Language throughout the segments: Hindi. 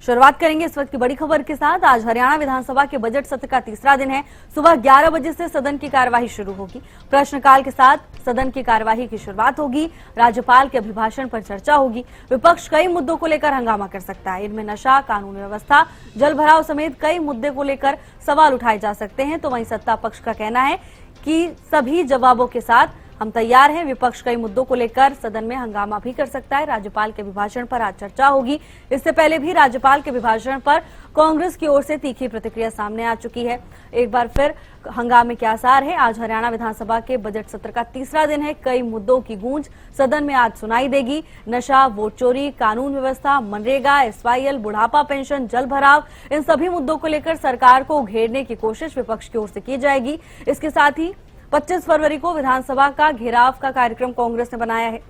शुरुआत करेंगे इस वक्त की बड़ी खबर के साथ। आज हरियाणा विधानसभा के बजट सत्र का तीसरा दिन है। सुबह 11 बजे से सदन की कार्यवाही शुरू होगी। प्रश्नकाल के साथ सदन की कार्यवाही की शुरुआत होगी। राज्यपाल के अभिभाषण पर चर्चा होगी। विपक्ष कई मुद्दों को लेकर हंगामा कर सकता है। इनमें नशा, कानून व्यवस्था, जल भराव समेत कई मुद्दे को लेकर सवाल उठाए जा सकते हैं। तो वहीं सत्ता पक्ष का कहना है कि सभी जवाबों के साथ हम तैयार हैं। विपक्ष कई मुद्दों को लेकर सदन में हंगामा भी कर सकता है। राज्यपाल के अभिभाषण पर आज चर्चा होगी। इससे पहले भी राज्यपाल के अभिभाषण पर कांग्रेस की ओर से तीखी प्रतिक्रिया सामने आ चुकी है। एक बार फिर हंगामे के आसार है। आज हरियाणा विधानसभा के बजट सत्र का तीसरा दिन है। कई मुद्दों की गूंज सदन में आज सुनाई देगी। नशा, वोट चोरी, कानून व्यवस्था, मनरेगा, SYL, बुढ़ापा पेंशन, जल भराव, इन सभी मुद्दों को लेकर सरकार को घेरने की कोशिश विपक्ष की ओर से की जाएगी। इसके साथ ही 25 फरवरी को विधानसभा का घेराव का कार्यक्रम कांग्रेस ने बनाया है।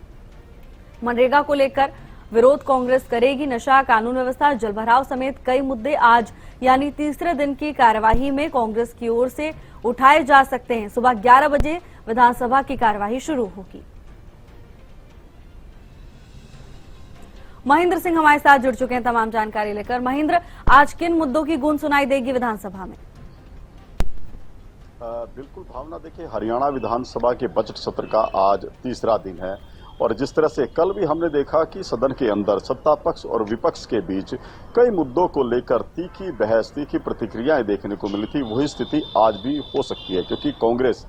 मनरेगा को लेकर विरोध कांग्रेस करेगी। नशा, कानून व्यवस्था, जलभराव समेत कई मुद्दे आज यानी तीसरे दिन की कार्यवाही में कांग्रेस की ओर से उठाए जा सकते हैं। सुबह 11 बजे विधानसभा की कार्यवाही शुरू होगी। महेंद्र सिंह हमारे साथ जुड़ चुके हैं तमाम जानकारी लेकर। महेंद्र, आज किन मुद्दों की गूंज सुनाई देगी विधानसभा में? बिल्कुल भावना, देखिए हरियाणा विधानसभा के बजट सत्र का आज तीसरा दिन है और जिस तरह से कल भी हमने देखा कि सदन के अंदर सत्ता पक्ष और विपक्ष के बीच कई मुद्दों को लेकर तीखी बहस, तीखी प्रतिक्रियाएं देखने को मिली थी, वही स्थिति आज भी हो सकती है क्योंकि कांग्रेस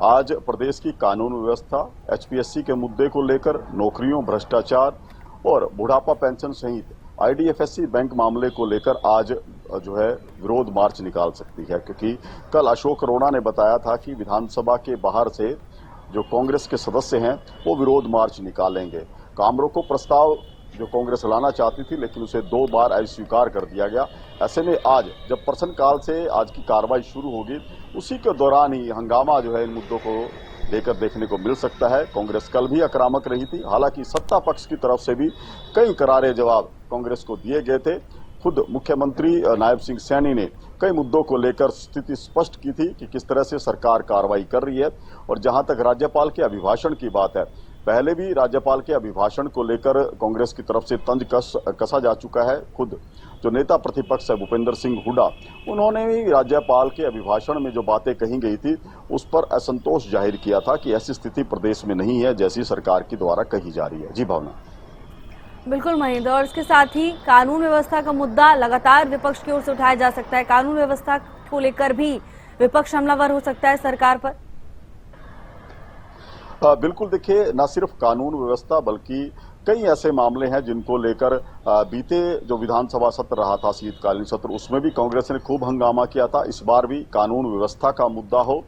आज प्रदेश की कानून व्यवस्था, HPSC के मुद्दे को लेकर, नौकरियों, भ्रष्टाचार और बुढ़ापा पेंशन सहित IDFSC बैंक मामले को लेकर आज जो है विरोध मार्च निकाल सकती है क्योंकि कल अशोक अरोड़ा ने बताया था कि विधानसभा के बाहर से जो कांग्रेस के सदस्य हैं वो विरोध मार्च निकालेंगे। काम रोको प्रस्ताव जो कांग्रेस लाना चाहती थी लेकिन उसे 2 बार अस्वीकार कर दिया गया। ऐसे में आज जब प्रश्नकाल से आज की कार्रवाई शुरू होगी उसी के दौरान ही हंगामा जो है इन मुद्दों को लेकर देखने को मिल सकता है। कांग्रेस कल भी आक्रामक रही थी, हालांकि सत्ता पक्ष की तरफ से भी कई करारे जवाब कांग्रेस को दिए गए थे। खुद मुख्यमंत्री नायब सिंह सैनी ने कई मुद्दों को लेकर स्थिति स्पष्ट की थी कि किस तरह से सरकार कार्रवाई कर रही है। और जहां तक राज्यपाल के अभिभाषण की बात है, पहले भी राज्यपाल के अभिभाषण को लेकर कांग्रेस की तरफ से तंज कसा जा चुका है। खुद जो नेता प्रतिपक्ष है भूपेंद्र सिंह हुड्डा, उन्होंने भी राज्यपाल के अभिभाषण में जो बातें कही गई थी उस पर असंतोष जाहिर किया था कि ऐसी स्थिति प्रदेश में नहीं है जैसी सरकार के द्वारा कही जा रही है। जी भावना। बिल्कुल महेंद्र, और इसके साथ ही कानून व्यवस्था का मुद्दा लगातार विपक्ष की ओर से उठाया जा सकता है। कानून व्यवस्था को लेकर भी विपक्ष हमलावर हो सकता है सरकार पर। बिल्कुल, देखिए न सिर्फ कानून व्यवस्था बल्कि कई ऐसे मामले हैं जिनको लेकर बीते जो विधानसभा सत्र रहा था, शीतकालीन सत्र, उसमें भी कांग्रेस ने खूब हंगामा किया था। इस बार भी कानून व्यवस्था का मुद्दा हो,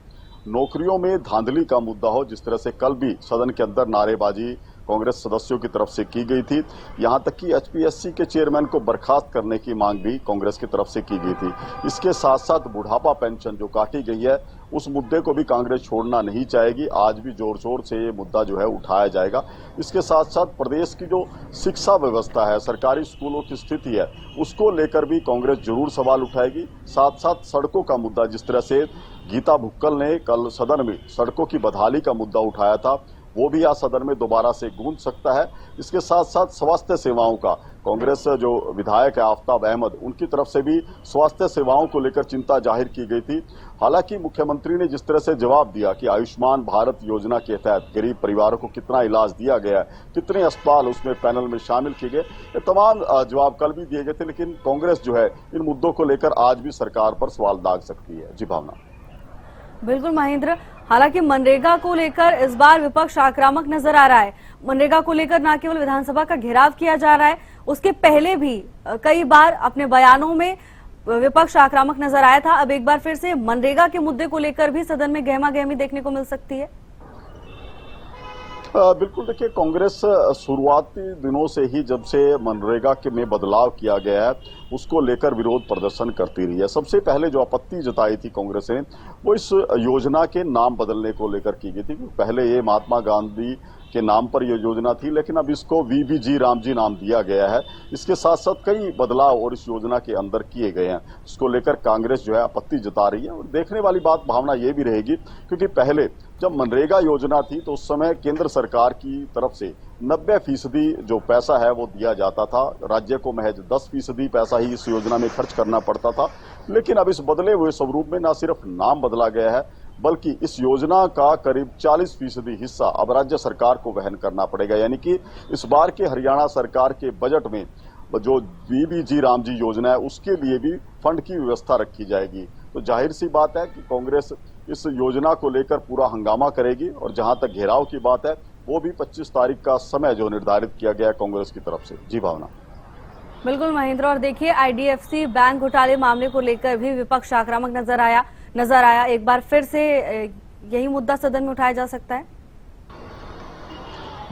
नौकरियों में धांधली का मुद्दा हो, जिस तरह से कल भी सदन के अंदर नारेबाजी कांग्रेस सदस्यों की तरफ से की गई थी, यहां तक कि HPSC के चेयरमैन को बर्खास्त करने की मांग भी कांग्रेस की तरफ से की गई थी। इसके साथ साथ बुढ़ापा पेंशन जो काटी गई है उस मुद्दे को भी कांग्रेस छोड़ना नहीं चाहेगी। आज भी जोर शोर से ये मुद्दा जो है उठाया जाएगा। इसके साथ साथ प्रदेश की जो शिक्षा व्यवस्था है, सरकारी स्कूलों की स्थिति है, उसको लेकर भी कांग्रेस जरूर सवाल उठाएगी। साथ साथ सड़कों का मुद्दा, जिस तरह से गीता भुक्कल ने कल सदन में सड़कों की बदहाली का मुद्दा उठाया था, वो भी आज सदन में दोबारा से गूंज सकता है। इसके साथ साथ स्वास्थ्य सेवाओं का, कांग्रेस जो विधायक है आफ्ताब अहमद, उनकी तरफ से भी स्वास्थ्य सेवाओं को लेकर चिंता जाहिर की गई थी। हालांकि मुख्यमंत्री ने जिस तरह से जवाब दिया कि आयुष्मान भारत योजना के तहत गरीब परिवारों को कितना इलाज दिया गया है, कितने अस्पताल उसमें पैनल में शामिल किए गए, ये तमाम जवाब कल भी दिए गए थे। लेकिन कांग्रेस जो है इन मुद्दों को लेकर आज भी सरकार पर सवाल दाग सकती है। जी भावना। बिल्कुल महेंद्र, हालांकि मनरेगा को लेकर इस बार विपक्ष आक्रामक नजर आ रहा है। मनरेगा को लेकर न केवल विधानसभा का घेराव किया जा रहा है, उसके पहले भी कई बार अपने बयानों में विपक्ष आक्रामक नजर आया था। अब एक बार फिर से मनरेगा के मुद्दे को लेकर भी सदन में गहमा गहमी देखने को मिल सकती है। बिल्कुल, देखिए कांग्रेस शुरुआती दिनों से ही जब से मनरेगा के में बदलाव किया गया है उसको लेकर विरोध प्रदर्शन करती रही है। सबसे पहले जो आपत्ति जताई थी कांग्रेस ने वो इस योजना के नाम बदलने को लेकर की गई थी। पहले ये महात्मा गांधी के नाम पर यह योजना थी, लेकिन अब इसको वीबीजी रामजी नाम दिया गया है। इसके साथ साथ कई बदलाव और इस योजना के अंदर किए गए हैं, इसको लेकर कांग्रेस जो है आपत्ति जता रही है। और देखने वाली बात भावना ये भी रहेगी, क्योंकि पहले जब मनरेगा योजना थी तो उस समय केंद्र सरकार की तरफ से 90% जो पैसा है वो दिया जाता था, राज्य को महज 10% पैसा ही इस योजना में खर्च करना पड़ता था। लेकिन अब इस बदले हुए स्वरूप में न सिर्फ नाम बदला गया है, बल्कि इस योजना का करीब 40% हिस्सा अब राज्य सरकार को वहन करना पड़ेगा। यानी कि इस बार के हरियाणा सरकार के बजट में जो वीबीजी रामजी योजना है उसके लिए भी फंड की व्यवस्था रखी जाएगी। तो जाहिर सी बात है कि कांग्रेस इस योजना को लेकर पूरा हंगामा करेगी। और जहां तक घेराव की बात है वो भी 25 तारीख का समय जो निर्धारित किया गया है कांग्रेस की तरफ से। जी भावना। बिल्कुल महेंद्र, और देखिए आईडीएफसी बैंक घोटाले मामले को लेकर भी विपक्ष आक्रामक नजर आया। एक बार फिर से यही मुद्दा सदन में उठाया जा सकता है?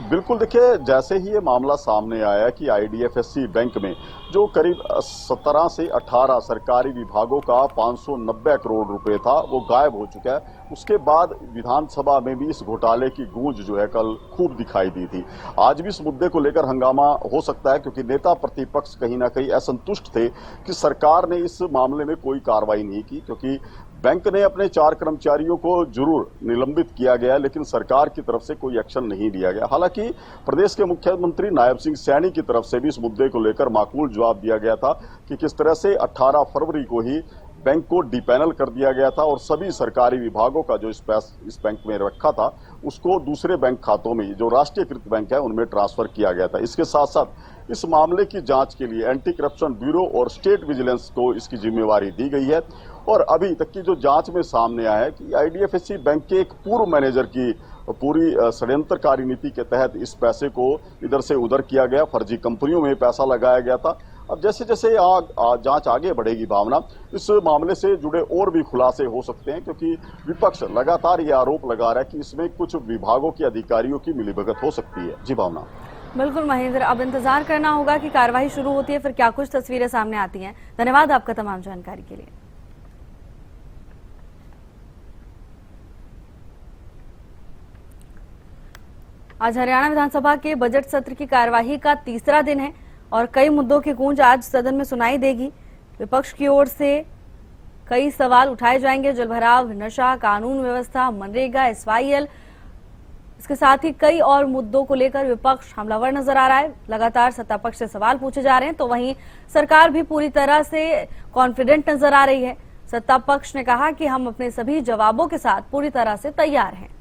बिल्कुल, देखिए जैसे ही ये मामला सामने आया कि आईडीएफसी बैंक में जो करीब 17 से 18 सरकारी विभागों का 590 करोड़ रुपए था वो गायब हो चुका है, उसके बाद विधानसभा में भी इस घोटाले की गूंज जो है कल खूब दिखाई दी थी। आज भी इस मुद्दे को लेकर हंगामा हो सकता है, क्योंकि नेता प्रतिपक्ष कहीं ना कहीं असंतुष्ट थे कि सरकार ने इस मामले में कोई कार्रवाई नहीं की, क्योंकि बैंक ने अपने 4 कर्मचारियों को जरूर निलंबित किया गया, लेकिन सरकार की तरफ से कोई एक्शन नहीं लिया गया। हालांकि प्रदेश के मुख्यमंत्री नायब सिंह सैनी की तरफ से भी इस मुद्दे को लेकर माकूल जवाब दिया गया था कि किस तरह से 18 फरवरी को ही बैंक को डीपैनल कर दिया गया था और सभी सरकारी विभागों का जो इस बैंक में रखा था उसको दूसरे बैंक खातों में, जो राष्ट्रीयकृत बैंक है, उनमें ट्रांसफर किया गया था। इसके साथ साथ इस मामले की जांच के लिए एंटी करप्शन ब्यूरो और स्टेट विजिलेंस को इसकी जिम्मेवारी दी गई है। और अभी तक की जो जांच में सामने आया है कि आईडीएफसी बैंक के एक पूर्व मैनेजर की पूरी षड्यंत्रकारी नीति के तहत इस पैसे को इधर से उधर किया गया, फर्जी कंपनियों में पैसा लगाया गया था। अब जैसे जैसे जांच आगे बढ़ेगी भावना, इस मामले से जुड़े और भी खुलासे हो सकते हैं, क्योंकि विपक्ष लगातार ये आरोप लगा रहा है कि इसमें कुछ विभागों के अधिकारियों की मिलीभगत हो सकती है। जी भावना। बिल्कुल महेंद्र, अब इंतजार करना होगा कि कार्रवाई शुरू होती है, फिर क्या कुछ तस्वीरें सामने आती हैं। धन्यवाद आपका तमाम जानकारी के लिए। आज हरियाणा विधानसभा के बजट सत्र की कार्यवाही का तीसरा दिन है और कई मुद्दों की गूंज आज सदन में सुनाई देगी। विपक्ष की ओर से कई सवाल उठाए जाएंगे, जलभराव, नशा, कानून व्यवस्था, मनरेगा, एसवाईएल, इसके साथ ही कई और मुद्दों को लेकर विपक्ष हमलावर नजर आ रहा है। लगातार सत्ता पक्ष से सवाल पूछे जा रहे हैं, तो वहीं सरकार भी पूरी तरह से कॉन्फिडेंट नजर आ रही है। सत्ता पक्ष ने कहा कि हम अपने सभी जवाबों के साथ पूरी तरह से तैयार हैं।